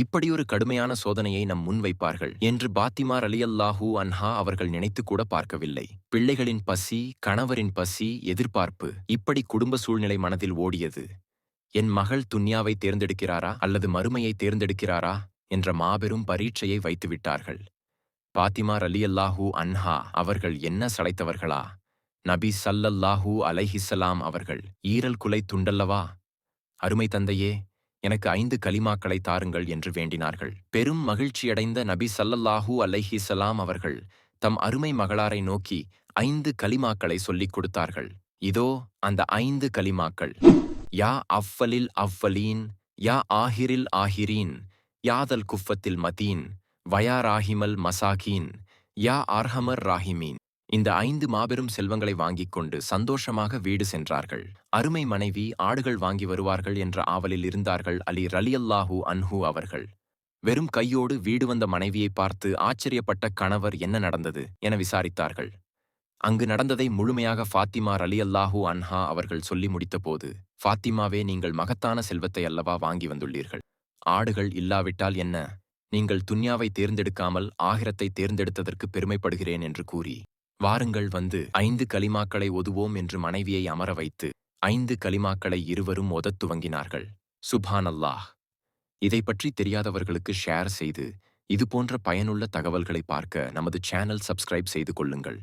இப்படியொரு கடுமையான சோதனையை நம் முன் வைப்பார்கள் என்று பாத்திமா ரலியல்லாஹு அன்ஹா அவர்கள் நினைத்து கூட பார்க்கவில்லை. பிள்ளைகளின் பசி, கணவரின் பசி, எதிர்பார்ப்பு, இப்படி குடும்ப சூழ்நிலை மனதில் ஓடியது. என் மகள் துன்யாவை தேர்ந்தெடுக்கிறாரா அல்லது மறுமையை தேர்ந்தெடுக்கிறாரா என்ற மாபெரும் பரீட்சையை வைத்துவிட்டார்கள். பாத்திமா ரலியல்லாஹு அன்ஹா அவர்கள் என்ன சளைத்தவர்களா? நபி ஸல்லல்லாஹு அலைஹிஸ்ஸலாம் அவர்கள் ஈரல் குலை துண்டல்லவா? அருமை தந்தையே, எனக்கு 5 கலிமாக்களை தாருங்கள் என்று வேண்டினார்கள். பெரும் மகிழ்ச்சியடைந்த நபி ஸல்லல்லாஹு அலைஹிஸ்ஸலாம் அவர்கள் தம் அருமை மகளாரை நோக்கி 5 கலிமாக்களை சொல்லிக் கொடுத்தார்கள். இதோ அந்த 5 கலிமாக்கள். யா அவ்வலில் அவ்வலீன், யா ஆஹிரில் ஆஹிரீன், யாதல் குஃபத்தில் மதீன், வயா ராஹிமல் மசாகீன், யா அர்ஹமர் ராஹிமீன். இந்த 5 மாபெரும் செல்வங்களை வாங்கிக் கொண்டு சந்தோஷமாக வீடு சென்றார்கள். அருமை மனைவி ஆடுகள் வாங்கி வருவார்கள் என்ற ஆவலில் இருந்தார்கள் அலி ரலியல்லாஹு அன்ஹு அவர்கள். வெறும் கையோடு வீடு வந்த மனைவியை பார்த்து ஆச்சரியப்பட்ட கணவர் என்ன நடந்தது என விசாரித்தார்கள். அங்கு நடந்ததை முழுமையாக ஃபாத்திமா ரலியல்லாஹு அன்ஹா அவர்கள் சொல்லி முடித்தபோது, ஃபாத்திமாவே, நீங்கள் மகத்தான செல்வத்தை அல்லவா வாங்கி வந்துள்ளீர்கள். ஆடுகள் இல்லாவிட்டால் என்ன? நீங்கள் துன்யாவை தேர்ந்தெடுக்காமல் ஆகிரத்தை தேர்ந்தெடுத்ததற்கு பெருமைப்படுகிறேன் என்று கூறி, வாருங்கள் வந்து 5 கலிமாக்களை ஒதுவோம் என்று மனைவியை அமர வைத்து 5 கலிமாக்களை இருவரும் ஓதத் துவங்கினார்கள். சுப்ஹானல்லாஹ். இதை பற்றி தெரியாதவர்களுக்கு ஷேர் செய்து இதுபோன்ற பயனுள்ள தகவல்களை பார்க்க நமது சேனல் சப்ஸ்கிரைப் செய்து கொள்ளுங்கள்.